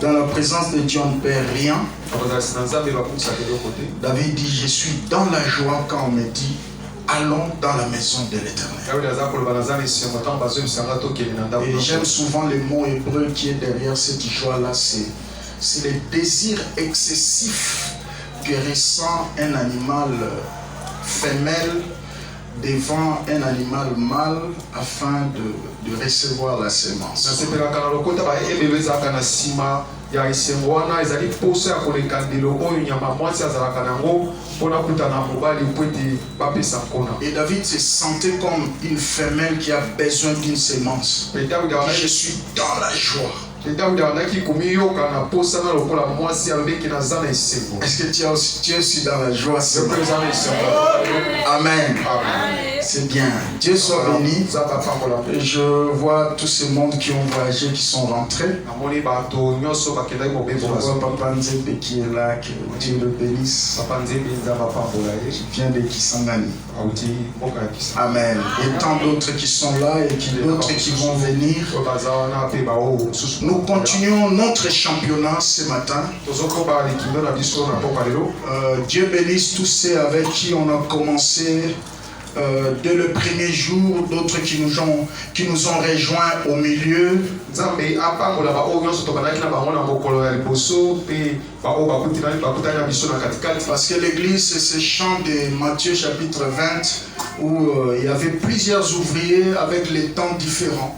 Dans la présence de Dieu, on ne perd rien. David dit, je suis dans la joie quand on me dit, allons dans la maison de l'Éternel. Et j'aime souvent le mot hébreu qui est derrière cette joie-là, c'est le désir excessif que ressent un animal femelle devant un animal mâle afin de recevoir la semence. Et David se sentait comme une femelle qui a besoin d'une semence. Je suis dans la joie. Est-ce que tu es aussi dans la joie? Amen. C'est bien. Dieu soit béni. Je vois tous ces mondes qui ont voyagé, qui sont rentrés. Je vois Papa Nzebe qui est là, que Dieu le bénisse. Je viens de Kisangani. Amen. Et tant d'autres qui sont là et d'autres qui vont venir. Nous continuons notre championnat ce matin. Dieu bénisse tous ceux avec qui on a commencé dès le premier jour, d'autres qui nous ont rejoints au milieu. Parce que l'église, c'est ce chant de Matthieu chapitre 20 où il y avait plusieurs ouvriers avec les temps différents.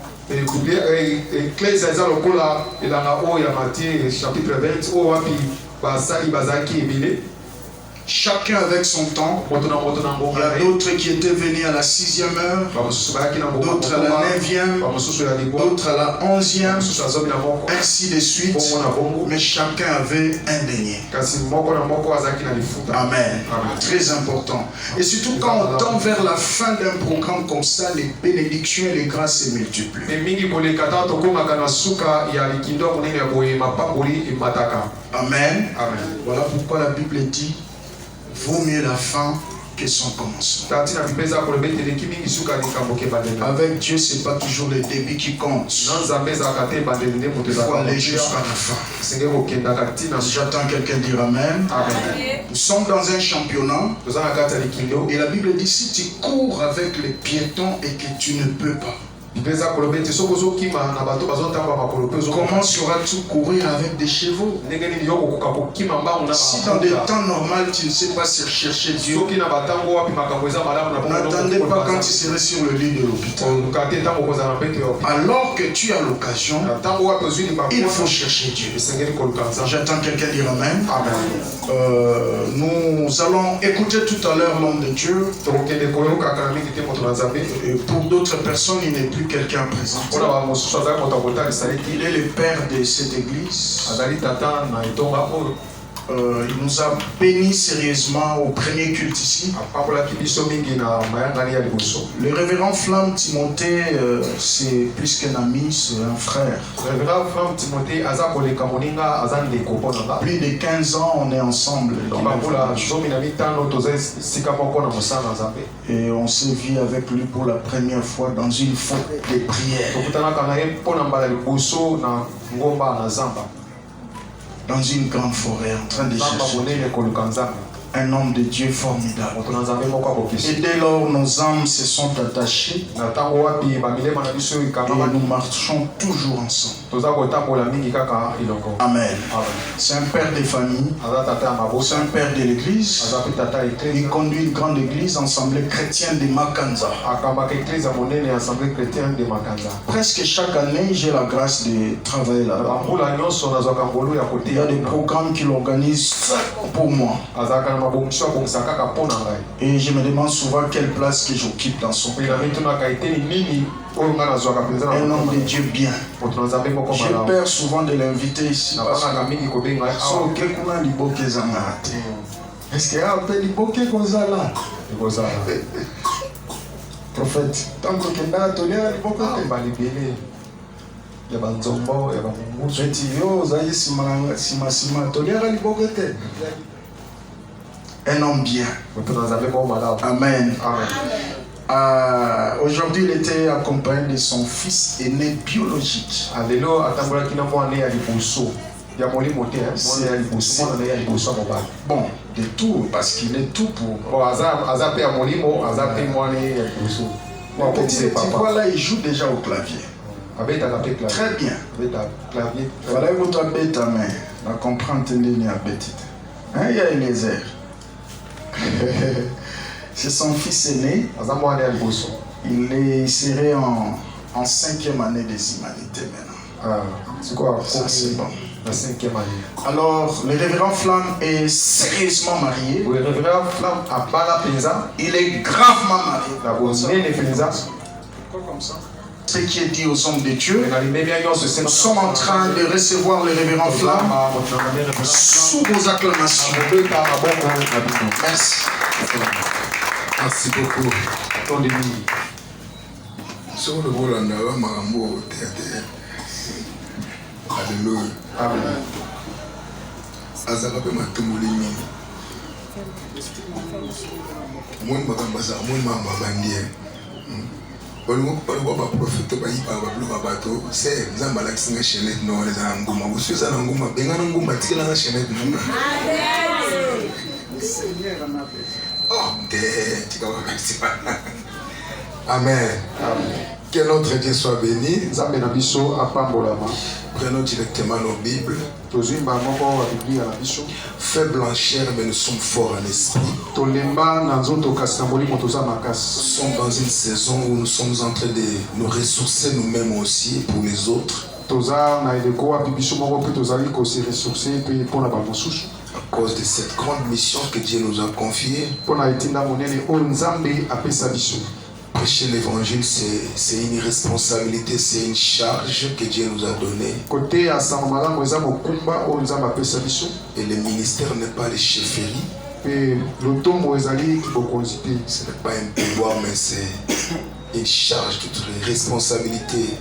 Chacun avec son temps. Il y a d'autres qui étaient venus à la 6e heure, d'autres à la 9e, d'autres à la 11e, ainsi de suite. Mais chacun avait un denier. Amen. Très important. Et surtout quand on tend vers la fin d'un programme comme ça, les bénédictions et les grâces se multiplient. Amen. Voilà pourquoi la Bible dit: vaut mieux la fin que son commencement. Avec Dieu, ce n'est pas toujours le début qui compte. Il faut aller jusqu'à la fin. J'attends quelqu'un dire Amen. Nous sommes dans un championnat. Et la Bible dit, si tu cours avec les piétons et que tu ne peux pas, comment sauras-tu courir avec des chevaux? Si dans des temps normaux tu ne sais pas chercher Dieu, n'attendez pas quand tu serais sur le lit de l'hôpital. Alors que tu as l'occasion, il faut chercher Dieu. J'attends quelqu'un dire Amen. Nous allons écouter tout à l'heure l'homme de Dieu. Et pour d'autres personnes, il n'est plus quelqu'un présent. Il est le père de cette église. Il nous a bénis sérieusement au premier culte ici. Le révérend Flamme Timothée, c'est plus qu'un ami, c'est un frère. Plus de 15 ans, on est ensemble. Et on s'est vu avec lui pour la première fois dans une forêt de prière. Dans une grande forêt, en train de chercher un homme de Dieu formidable. Et dès lors, nos âmes se sont attachées et nous marchons toujours ensemble. Amen. C'est un père de famille, c'est un père de l'église. Il conduit une grande église, assemblée chrétienne de Makanza. Presque chaque année, j'ai la grâce de travailler là-bas. Il y a des programmes qu'il organise pour moi. Et je me demande souvent quelle place que j'occupe dans son pays. Un homme de Dieu bien. J'ai peur souvent de l'inviter ici. Est-ce qu'il y a un peu de Gonzala? Prophète, tant que tu as atelier à l'époque, il y a un zombo, il y a un mouche. Un homme bien. Amen. Aujourd'hui, il était accompagné de son fils aîné biologique. Bon, de tout, parce qu'il est tout pour. Le petit voilà, il joue déjà au clavier. Très bien. Voilà, vous tapez ta main. La comprendre, il y a petit. Il y a Eliezer. C'est son fils aîné. Il serait en 5e année des humanités maintenant. C'est quoi? Ça, c'est bon. La 5e année. Alors, le révérend Flamme est sérieusement marié. Le révérend Flamme a pas la il est gravement marié. Comme ça. Ce qui est dit aux hommes de Dieu. Nous sommes en train de recevoir le révérend Flamme sous vos acclamations. Merci. Merci beaucoup. Sur le vol en avant, alléluia. Amen. Azaka pe matumuli mingi. Moni makambasa, moni mama bandie. Baluko ba prophète ba yipa ba blu bato, c'est nzamba la kisinga chenet no les na nguma. Busu za na nguma, benga na nguma tikela na chenet no. Amen. Seigneur en appelle. Oh, tika ba merci. Amen. Amen. Que notre Dieu soit béni. Nzambe na biso apambolama. Prenons directement nos Bibles. Faibles en chair, mais nous sommes forts en esprit. Nous sommes dans une saison où nous sommes en train de nous ressourcer nous-mêmes aussi pour les autres. À cause de cette grande mission que Dieu nous a confiée. Prêcher l'évangile, c'est une responsabilité, c'est une charge que Dieu nous a donnée. Et le ministère n'est pas les chefferies. Ce n'est pas un pouvoir, mais c'est une charge, une responsabilité.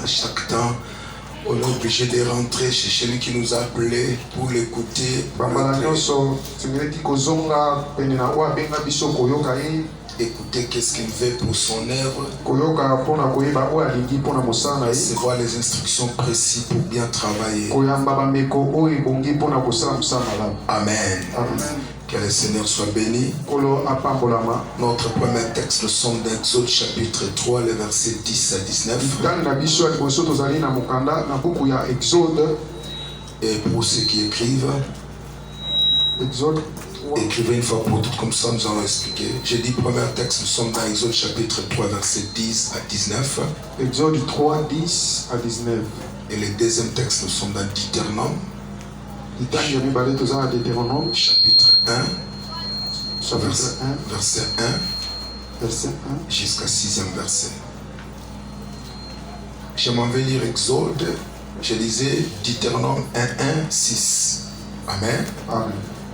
Chaque temps, on est obligé de rentrer chez celui qui nous a appelés pour l'écouter. Écouter qu'est-ce qu'il veut pour son œuvre. Recevoir les instructions précises pour bien travailler. Amen. Que le Seigneur soit béni. Notre premier texte, nous sommes dans Exode chapitre 3, les versets 10 à 19. Et pour ceux qui écrivent, écrivez une fois pour toutes, comme ça nous allons expliquer. J'ai dit premier texte, nous sommes dans Exode chapitre 3, versets 10 à 19. Exode 3, 10 à 19. Et le deuxième texte, nous sommes dans Deutéronome. Chapitre 1, verset 1 jusqu'à 6e verset. Je m'en vais lire Exode, je lisais Deutéronome 1, 1, 6. Amen. Amen.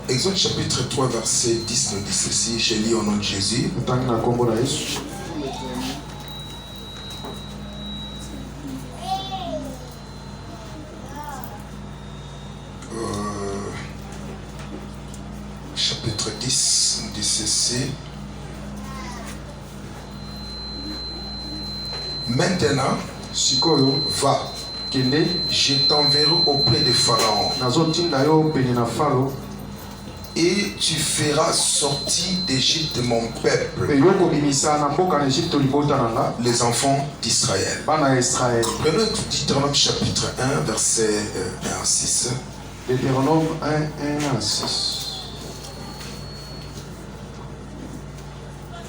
Exode chapitre 3, verset 10 nous dit ceci, je lis au nom de Jésus. Chapitre 10 nous dit ceci. Maintenant, va, je t'enverrai auprès de Pharaon. Et tu feras sortir d'Égypte mon peuple, les enfants d'Israël. Prenons Deutéronome chapitre 1, verset 1 à 6. Deutéronome 1, 1 à 6.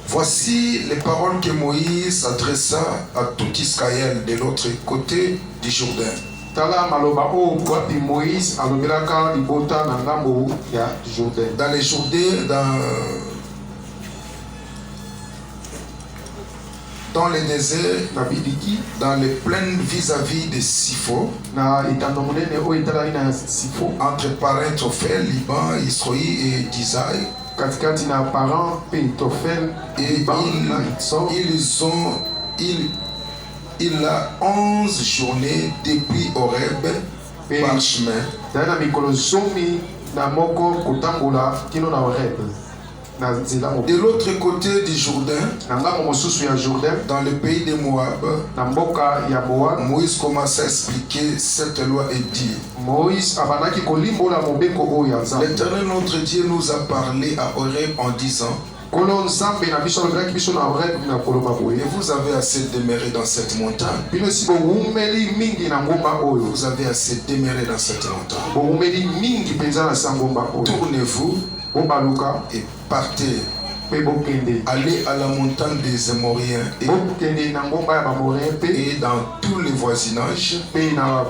Voici les paroles que Moïse adressa à tout Israël de l'autre côté du Jourdain. Dans les Jourdains, dans les déserts, dans les plaines vis-à-vis de Sipho, entre Paran, Tophel, Liban, Israël et Dizaï. Il a 11 journées depuis Horeb par chemin. De l'autre côté du Jourdain, dans le pays de Moab, Moïse commence à expliquer cette loi et dit: l'Éternel notre Dieu nous a parlé à Horeb en disant: et vous avez assez demeuré dans cette montagne. Vous avez assez demeuré dans cette montagne. Tournez-vous et partez. Allez à la montagne des Amoriens et dans tous les voisinages, dans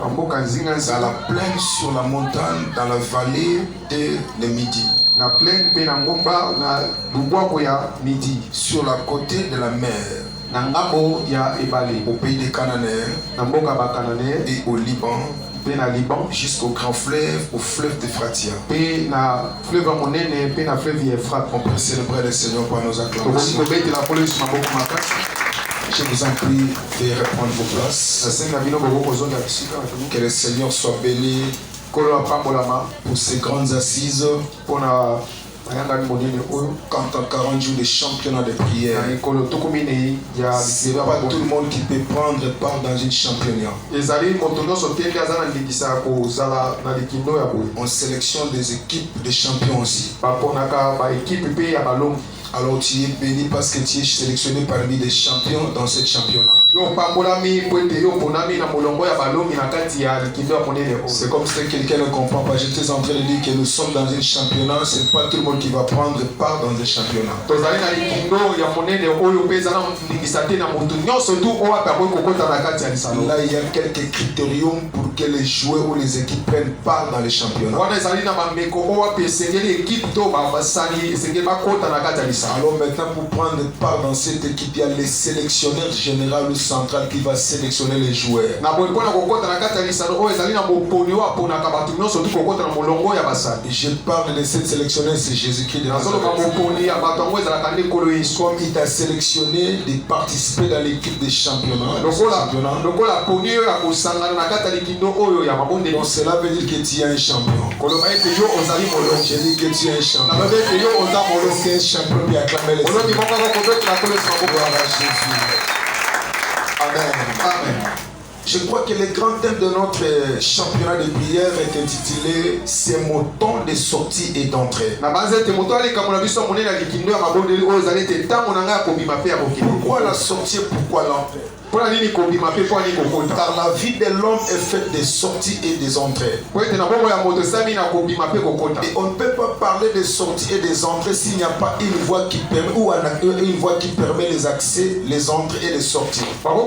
la plaine, sur la montagne, dans la vallée de Midi, sur la côté de la mer, au pays des Cananéens et au Liban, jusqu'au grand fleuve, au fleuve d'Ephratia. On peut célébrer le Seigneur par nos acclamations. Je vous en prie de reprendre vos places. Que le Seigneur soit béni pour ces grandes assises. Quand en 40 jours de championnat de prière, c'est pas tout le monde qui peut prendre part dans une championnat. On sélectionne des équipes de champions aussi. Alors tu es béni parce que tu es sélectionné parmi des champions dans ce championnat. C'est comme si quelqu'un ne comprend pas. J'étais en train de dire que nous sommes dans un championnat. Ce n'est pas tout le monde qui va prendre part dans un championnat. Là, il y a quelques critériums pour que les joueurs ou les équipes prennent part dans les championnats. Alors maintenant, pour prendre part dans cette équipe, il y a les sélectionneurs général ou central qui va sélectionner les joueurs. Je parle de cette sélectionneur, c'est Jésus-Christ de Nazareth. Comme il t'a sélectionné de participer dans l'équipe des championnats. Donc cela veut dire que tu es un champion. Je dis que tu es un champion. Est-ce qu'un champion peut acclamer les Seigneur? Amen. Amen. Je crois que le grand thème de notre championnat de prière est intitulé ces moutons de sortie et d'entrée. Pourquoi la sortie et pourquoi l'entrée? Car la vie de l'homme est faite des sorties et des entrées. Et on ne peut pas parler de sorties et des entrées s'il n'y a pas une voie qui permet, ou une voie qui permet les accès, les entrées et les sorties. On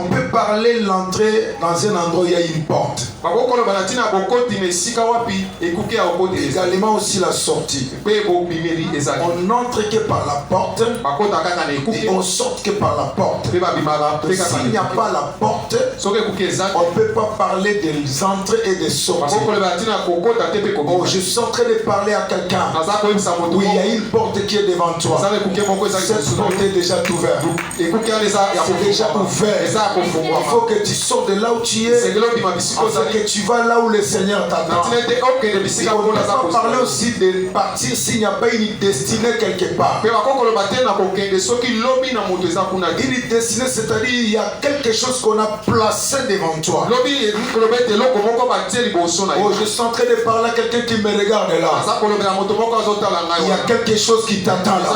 peut parler l'entrée dans un endroit où il y a une porte. Également aussi la sortie. On n'entre que par la porte. Et on sort que par la porte. S'il n'y a pas la porte, on ne peut pas parler des entrées et des sorties. Oh, je suis en train de parler à quelqu'un. Oui, il y a une porte qui est devant toi. Cette porte est déjà ouverte. C'est déjà ouvert. Il faut que tu sortes de là où tu es, afin que tu vas là où le Seigneur t'attend. On ne peut pas parler aussi de partir s'il n'y a pas une destinée quelque part. Une destinée, c'est-à-dire il y a quelque chose qu'on a placé devant toi. Oh, je suis en train de parler à quelqu'un qui me regarde là. Il y a quelque chose qui t'attend là.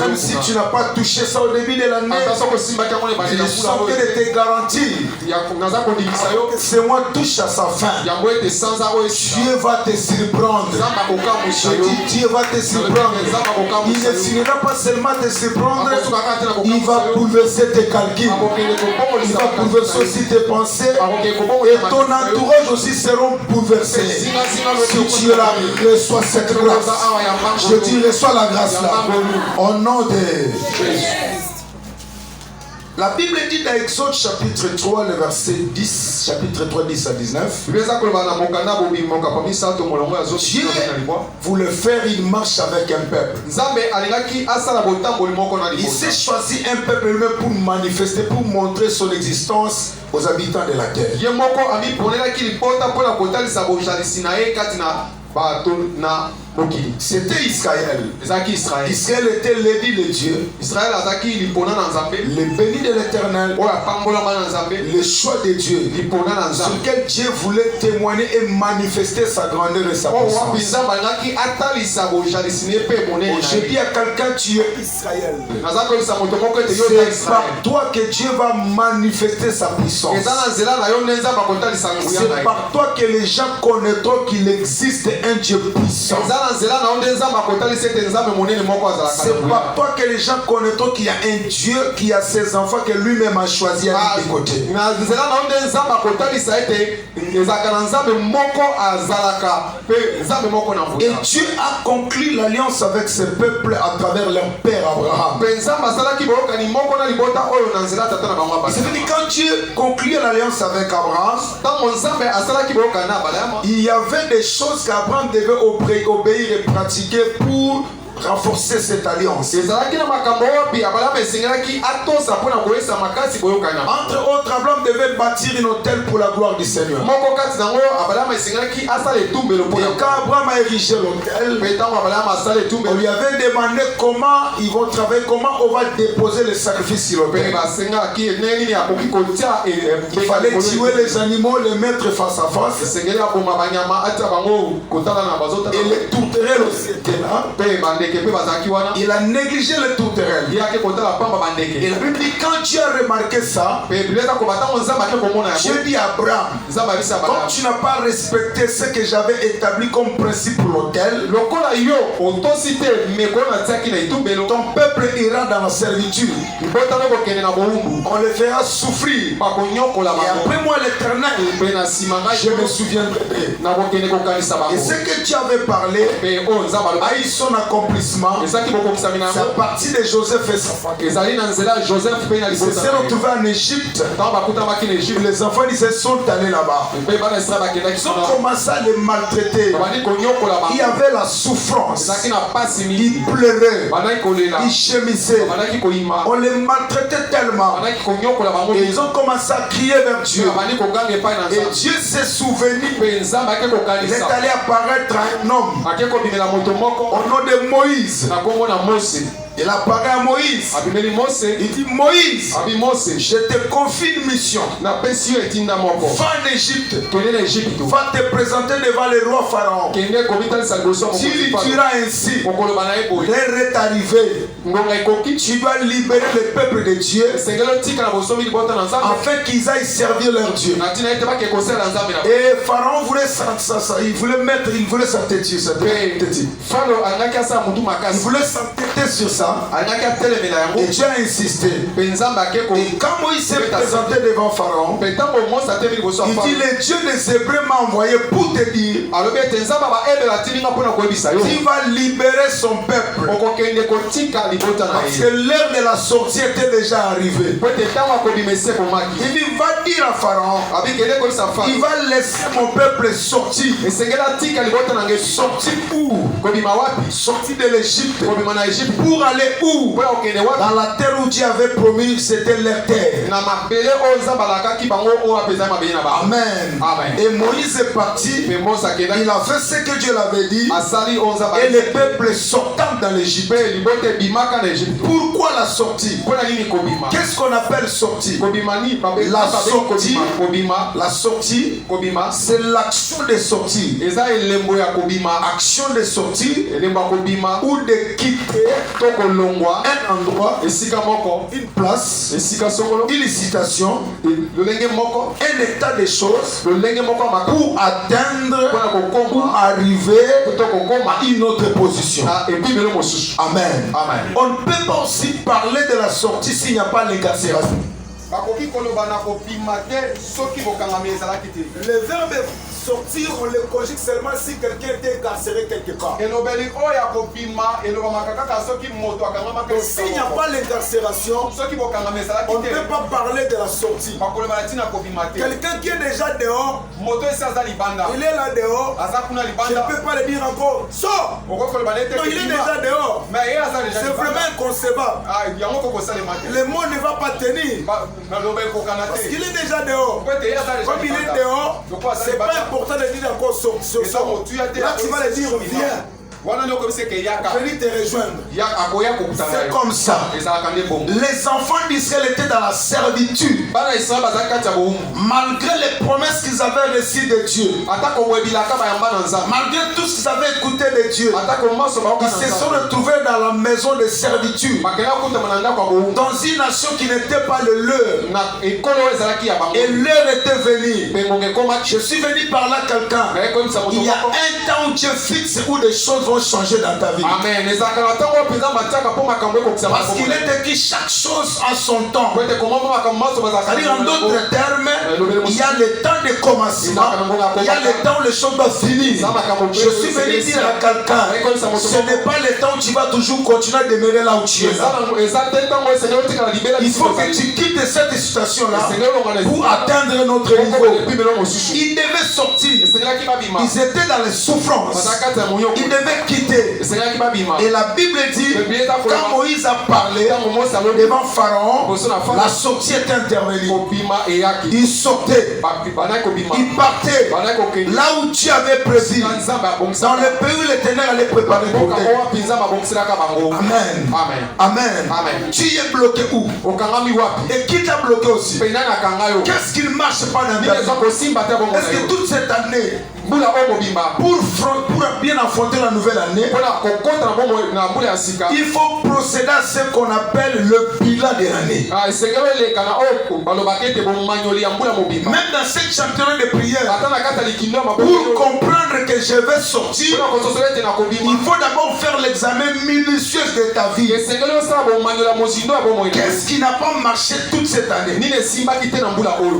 Même si tu n'as pas touché ça au début de l'année, je suis en train de te garantir que ce mois touche à sa fin. Dieu va te surprendre. Je dis Dieu va te surprendre. Il ne finira pas seulement te surprendre, il va bouleverser tes calculs, il va bouleverser aussi tes pensées, et ton entourage aussi seront bouleversés. Si tu es là, reçois cette grâce. Je dis reçois la grâce là, au nom de Jésus. La Bible dit dans Exode chapitre 3, le verset 10, chapitre 3, 10 à 19. Dieu voulait faire une marche avec un peuple. Il s'est choisi un peuple lui-même pour manifester, pour montrer son existence aux habitants de la terre. C'était Israël. Israël était l'édit de Dieu. Le béni de l'Éternel. Le choix de Dieu. Sur lequel Dieu voulait témoigner et manifester sa grandeur et sa puissance. Je dis à quelqu'un, tu es Israël. C'est par toi que Dieu va manifester sa puissance. C'est par toi que les gens connaîtront qu'il existe un Dieu puissant. C'est par toi que les gens connaîtront qu'il y a un Dieu qui a ses enfants que lui-même a choisi à des côtés. Et Dieu a conclu l'alliance avec ce peuple à travers leur père Abraham. C'est-à-dire quand Dieu conclut l'alliance avec Abraham, il y avait des choses qu'Abraham devait obéir et pratiquer pour renforcer cette alliance. Entre autres, Abraham devait bâtir un hôtel pour la gloire du Seigneur. Et quand Abraham a érigé l'hôtel, on lui avait demandé comment ils vont travailler, comment on va déposer les sacrifices sur l'hôtel. Il fallait tuer les animaux, les mettre face à face. Et les tourterelles aussi étaient là. Il a négligé le tourterelle. Et la Bible dit quand Dieu a remarqué ça, Dieu dit à Abraham, comme tu n'as pas respecté ce que j'avais établi comme principe pour l'autel, ton peuple ira dans la servitude. On le fera souffrir. Et après moi l'Éternel, je me souviendrai. Et ce que tu avais parlé a eu son accomplissement. C'est à partir de Joseph et sa famille. Ils se sont retrouvés en Égypte. Les enfants ils sont allés là-bas. Ils ont commencé à les maltraiter. Il y avait la souffrance. Ils pleuraient. Ils gémissaient. On les maltraitait tellement. Et ils ont commencé à crier vers Dieu. Et Dieu s'est souvenu. Il est allé apparaître à un homme au nom de Moïse. Il apparaît à Moïse. Il dit Moïse, je te confie une mission. Va en Égypte. Va te présenter devant le roi Pharaon. Tu lui diras ainsi. L'heure est arrivée. Tu dois libérer le peuple de Dieu afin qu'ils aillent servir leur Dieu. Et Pharaon voulait il voulait s'entêter sur ça. Il voulait s'entêter sur ça. Et Dieu a insisté. Et quand Moïse s'est présenté devant Pharaon, il dit le Dieu des Hébreux m'a envoyé pour te dire qu'il va libérer son peuple. Parce que l'heure de la sortie était déjà arrivée. Il dit va dire à Pharaon, il va laisser mon peuple sortir. Sortir où? Sortir de l'Égypte. Pour aller où? Dans la terre où Dieu avait promis, c'était leur terre. Amen. Et Moïse est parti. Il a fait ce que Dieu l'avait dit. Et le peuple sortant dans l'Égypte. Pourquoi la sortie? Qu'est-ce qu'on appelle sortie? La sortie, c'est l'action de sortir. Action de sortir ou de quitter un endroit, une place, une situation, un état de choses pour atteindre ou arriver à une autre position. Amen. On ne peut pas aussi parler de la sortie s'il n'y a pas l'incarcération. Le verbe sortir, on le conjugue seulement si quelqu'un était incarcéré quelque part. Et s'il n'y a pas l'incarcération, on ne peut pas parler de la sortie. Quelqu'un qui est déjà dehors, il est là dehors, je ne peux pas le dire encore, sors! Non, il est déjà dehors. C'est vraiment inconcevable. Le mot ne va pas tenir. Parce qu'il est déjà dehors. Comme il est dehors, c'est pas important de dire encore sors. Là, tu vas le dire, viens. Venez te rejoindre. C'est comme ça. Les enfants d'Israël étaient dans la servitude. Malgré les promesses qu'ils avaient reçues de Dieu. Malgré tout ce qu'ils avaient écouté de Dieu. Ils se sont retrouvés dans la maison de servitude. Dans une nation qui n'était pas le leur. Et l'heure était venue. Je suis venu par là quelqu'un. Il y a un temps où Dieu fixe où des choses vont changer dans ta vie. Amen. Parce qu'il est écrit chaque chose à son temps. C'est-à-dire en d'autres termes, il y a le temps de commencement, il y a le temps où les choses doivent finir. Je suis venu dire à quelqu'un, ce n'est pas le temps où tu vas toujours continuer à demeurer là où tu es là. Il faut que tu quittes cette situation-là pour atteindre notre niveau. Ils devaient sortir. Ils étaient dans les souffrances. Ils devaient quitter. Et la Bible dit, quand Moïse a parlé devant Pharaon, la sortie est intervenue. Il sortait. Il partait là où tu avais prévu. Dans le pays où l'Éternel allait préparer pour toi. Amen. Amen. Tu es bloqué où? Et qui t'a bloqué aussi? Qu'est-ce qui ne marche pas dans ta vie? Est-ce que toute cette année, pour bien affronter la nouvelle année, il faut procéder à ce qu'on appelle le bilan de l'année. Même dans cette championnat de prière, pour comprendre que je vais sortir, il faut d'abord faire l'examen minutieux de ta vie. Qu'est-ce qui n'a pas marché toute cette année?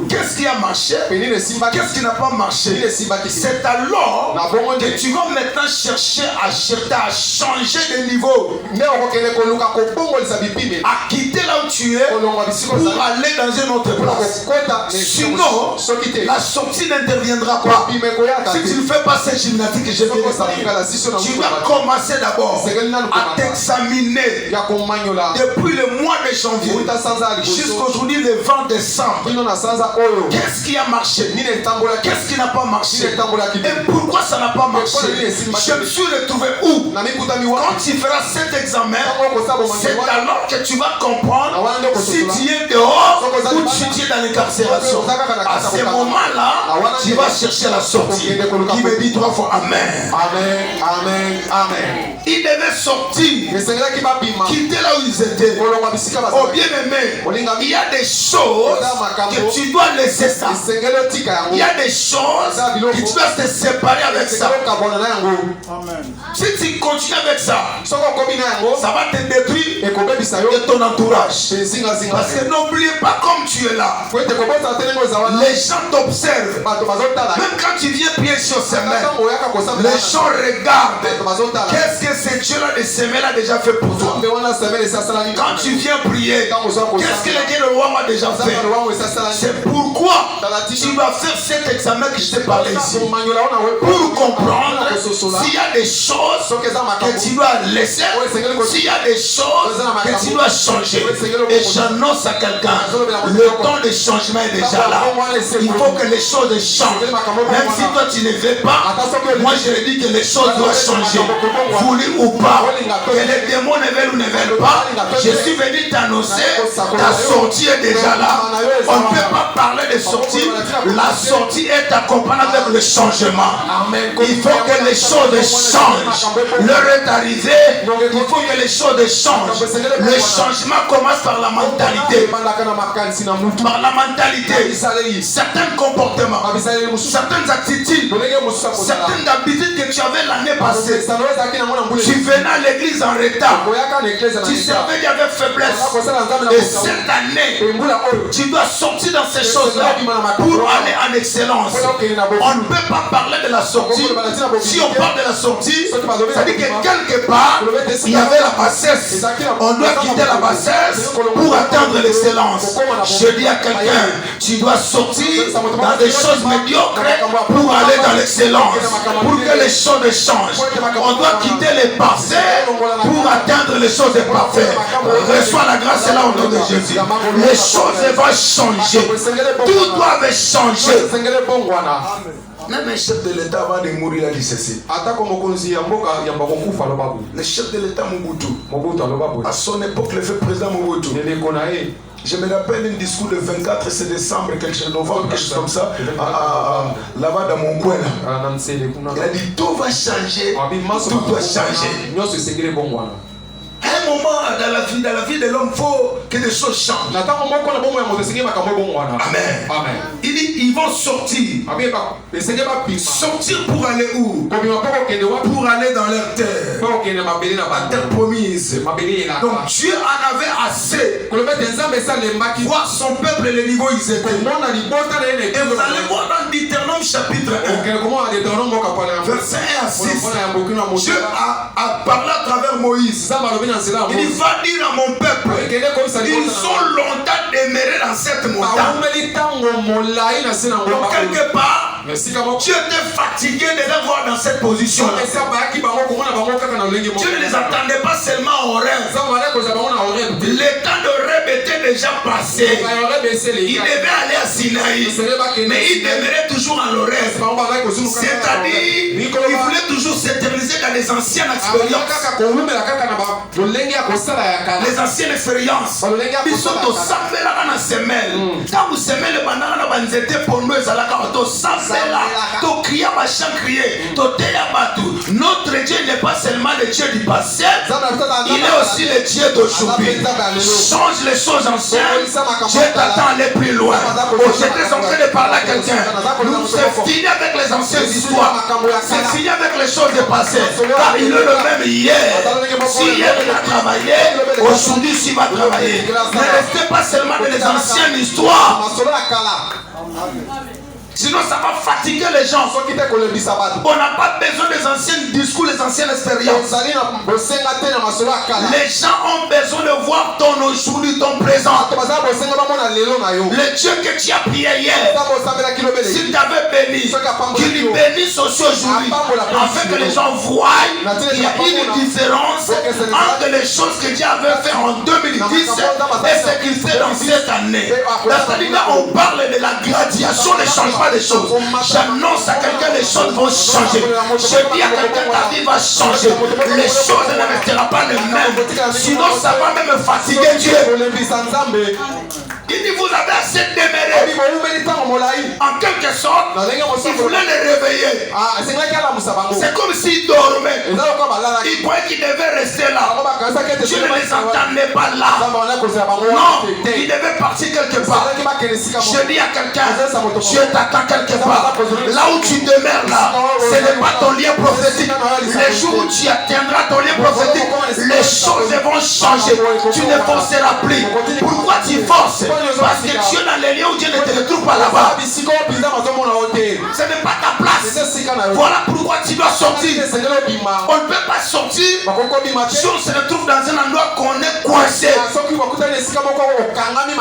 Qu'est-ce qui a marché? Qu'est-ce qui n'a pas marché? C'est alors que tu vas maintenant chercher à changer de niveau, à quitter là où tu es pour aller dans une autre place. Sinon, la sortie n'interviendra pas. Si tu ne fais pas cette gymnastique que je viens de dire, tu vas commencer d'abord à t'examiner depuis le mois de janvier jusqu'aujourd'hui le 20 décembre. Qu'est-ce qui a marché? Qu'est-ce qui n'a pas marché? Et pourquoi ça n'a pas marché? Je me suis retrouvé où? Quand tu feras cet examen, c'est alors que tu vas comprendre si tu es dehors ou tu es dans l'incarcération. À ce moment-là, tu vas chercher la sortie. Qui me dit 3 fois Amen. Amen. Amen. Amen. Ils devaient sortir, quitter là où ils étaient. Oh bien-aimé, il y a des choses que tu dois laisser ça. Il y a des choses que tu dois te séparer avec ça. Amen. Si tu continues avec ça, ça va te détruire de ton entourage. Parce que n'oubliez pas, comme tu es là, les gens t'observent. Même quand tu viens prier sur ces mains, les gens regardent. Qu'est-ce que ce Dieu-là de semer a déjà fait pour toi? Quand tu viens prier, qu'est-ce que le Dieu de roi m'a déjà fait? C'est pourquoi tu vas faire cet examen que je t'ai parlé ici. Pour comprendre s'il y a des choses que tu dois laisser, s'il y a des choses que tu dois changer. Et j'annonce à quelqu'un, le temps de changement est déjà là. Il faut que les choses changent. Même si toi tu ne veux pas, moi je le dis que les choses doivent changer. Voulu ou pas, que les démons ne veulent ou ne veulent pas, je suis venu t'annoncer, ta sortie est déjà là. On ne peut pas parler de sortie. La sortie est accompagnée avec le changement. Il faut que les choses changent. L'heure est arrivée, il faut que les choses changent. Le changement commence par la mentalité. Par la mentalité. Certains comportements, certaines attitudes, certaines habitudes que tu avais l'année passée. Tu venais à l'église en retard. Tu servais avec faiblesse. Et cette année, tu dois sortir dans ces choses-là pour aller en excellence. On ne peut pas parler de la sortie. Si on parle de la sortie, ça dit que quelque part, il y avait la bassesse. On doit quitter la bassesse pour atteindre l'excellence. Je dis à quelqu'un, tu dois sortir dans des choses médiocres pour aller dans l'excellence. Pour que les choses changent. On doit quitter les passés pour atteindre les choses parfaites. Reçois la grâce là au nom de Jésus. Les choses vont changer. Tout doit changer. Même un chef de l'État avant de mourir a dit ceci. Le chef de l'État Mobutu, à son époque, le fait président Mobutu. Je me rappelle un discours de 24 décembre, quelque chose, novembre, quelque chose comme ça, là-bas dans mon coin. Il a dit tout va changer, tout doit changer. À un moment dans la vie de l'homme, il faut que les choses changent. Amen. Il dit ils vont sortir. Sortir pour aller où? Pour aller dans leur terre. La terre promise. Donc Dieu en avait assez. Voir son peuple et le niveau ils étaient. Et vous allez voir dans Deutéronome chapitre 1, verset 1 à 6. Dieu a parlé à travers Moïse. Il dit va dire à mon peuple, ils ont longtemps demeuré dans cette montagne. Donc quelque part, Dieu était fatigué de les voir dans cette position. Dieu ne les attendait pas seulement au rêve. Le temps de rêve était déjà passé. Il devait aller à Sinaï, mais il demeurait toujours en le rêve. C'est-à-dire, il voulait toujours s'éterniser dans les anciennes expériences. Les anciennes expériences. Ils sont au Safela dans semelle. Quand vous semez le banana dans les étés pour nous, ils allaient au Safela. To crier, machin crier. To teya batu. Notre Dieu n'est pas seulement le Dieu du passé. Il est aussi le Dieu d'aujourd'hui. Change les choses anciennes. Dieu t'attend à aller plus loin. Oh, j'étais en train de parler à quelqu'un. C'est fini avec les anciennes histoires. C'est fini avec les choses du passé. Car il est le même hier. Si hier il a travaillé, aujourd'hui il va travailler. Ne restez pas seulement dans les anciennes histoires. Sinon ça va fatiguer les gens. On n'a pas besoin des anciens discours, les anciennes expériences. Les gens ont besoin de voir ton aujourd'hui, ton présent. Le Dieu que tu as prié hier, s'il t'avait béni, qu'il lui bénisse aussi aujourd'hui, afin que les gens voient qu'il y a une différence entre les choses que Dieu avait fait en 2010 et ce qu'il fait dans cette année. C'est-à-dire là on parle de la gradation, des changements des choses. J'annonce à quelqu'un les choses vont changer. Je dis à quelqu'un ta vie va changer. Les choses ne resteront pas les mêmes. Sinon ça va même fatiguer Dieu. Il dit vous avez assez demeuré. En quelque sorte, il voulait les réveiller. C'est comme s'ils dormaient. Il croyait qu'ils devaient rester là. Dieu ne les entendait pas là. Non, ils devaient partir quelque part. Je dis à quelqu'un, Dieu t'attend quelque part. Là où tu demeures là, ce n'est pas ton lien prophétique. Les jours où tu atteindras ton lien prophétique, les choses vont changer. Tu ne forceras plus. Pourquoi tu forces? Parce que tu es dans les lieux où Dieu ne te retrouve pas là-bas. Ce n'est pas ta place. Voilà pourquoi tu dois sortir. On ne peut pas sortir si on se retrouve dans un endroit qu'on est coincé.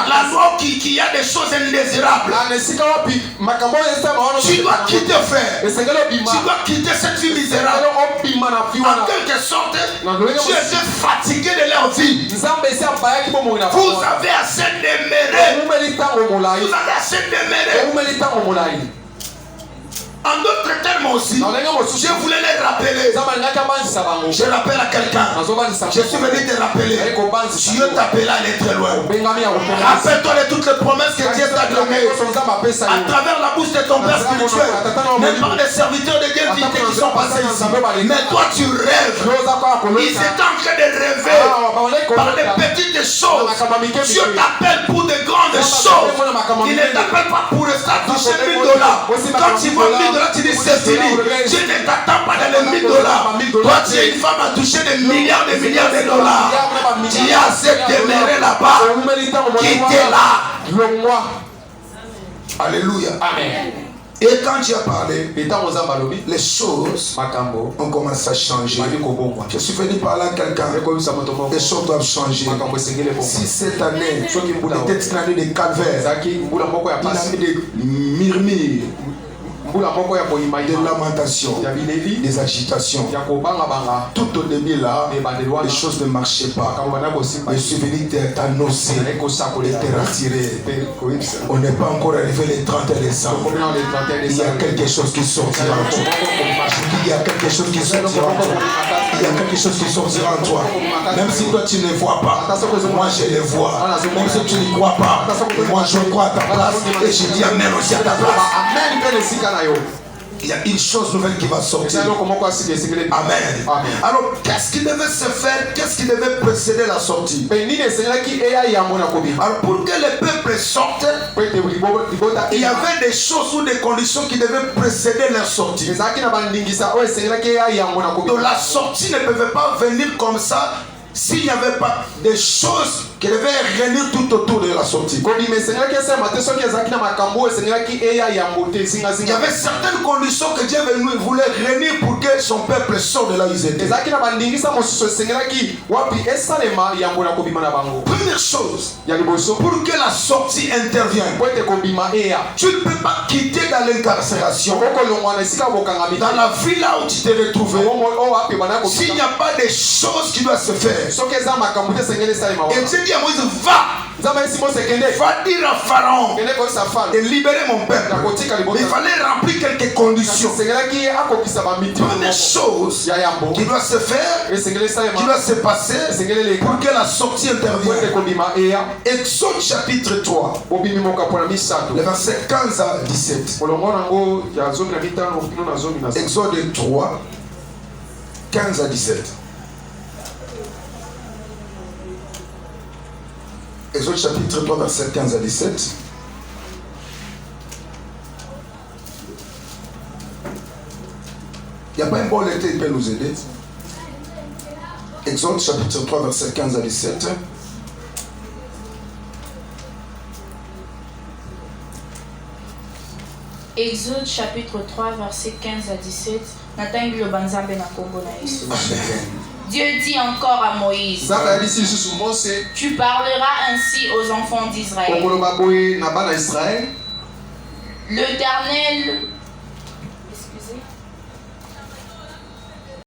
L'endroit qui y a des choses indésirables. Tu dois quitter, frère. Tu dois quitter cette vie misérable. En quelque sorte, tu es fatigué de leur vie. Vous avez assez demeuré. Vous avez assez demeuré. En d'autres termes aussi, je voulais les rappeler. Je rappelle à quelqu'un. Je suis venu te rappeler. Dieu t'appelle à aller très loin. Rappelle-toi de toutes les promesses que Dieu t'a données à travers la bouche de ton Père spirituel. Même par les serviteurs de Dieu qui sont passés ici. Mais toi tu rêves. Ils étaient en train de rêver par des petites choses. Dieu t'appelle pour de grandes choses. Il ne t'appelle pas pour rester à toucher $1000. Quand tu vois $1000, tu dis c'est fini. Dieu ne t'attend pas dans les $1000. Toi tu es une femme à toucher des milliards de dollars. Tu as assez demeuré là-bas. Qui était là. Alléluia. Amen. Et quand tu as parlé, les choses ont commencé à changer. Je suis venu parler à quelqu'un. Les choses doivent changer. Si cette année était une année de calvaire, il a mis des murmures, des lamentations, des agitations. Tout au début là, les choses ne marchaient pas. Je suis venu t'annoncer et te rassurer. On n'est pas encore arrivé les 30 décembre. Il y a quelque chose qui sortira en toi. Il y a quelque chose qui sortira en toi. Il y a quelque chose qui sortira en toi. Même si toi tu ne vois pas, moi je le vois. Même si tu ne crois pas, moi je crois à ta place. Et je dis amen aussi à ta place. Il y a une chose nouvelle qui va sortir. Amen. Alors, qu'est-ce qui devait se faire? Qu'est-ce qui devait précéder la sortie? Alors, pour que le peuple sorte, il y avait des choses ou des conditions qui devaient précéder leur sortie. Donc, la sortie ne pouvait pas venir comme ça s'il n'y avait pas des choses qui devaient réunir tout autour de la sortie. Il y avait certaines conditions que Dieu voulait réunir pour que son peuple sorte de là où ils étaient. Première chose, pour que la sortie intervienne, tu ne peux pas quitter dans l'incarcération, dans la ville là où tu t'es retrouvé, s'il n'y a pas des choses qui doivent se faire. Et Dieu dit à Moïse, va dire à Pharaon de libérer mon peuple. Mais il fallait remplir quelques conditions. Première chose qui doit se faire, qui doit se passer pour que la sortie intervienne. Exode chapitre 3, le verset 15 à 17. Exode 3, 15 à 17. Exode chapitre 3, verset 15 à 17. Il n'y a pas un bon lecteur qui peut nous aider. Exode chapitre 3, verset 15 à 17. Exode chapitre 3, verset 15 à 17. Dieu dit encore à Moïse, tu parleras ainsi aux enfants d'Israël. L'Éternel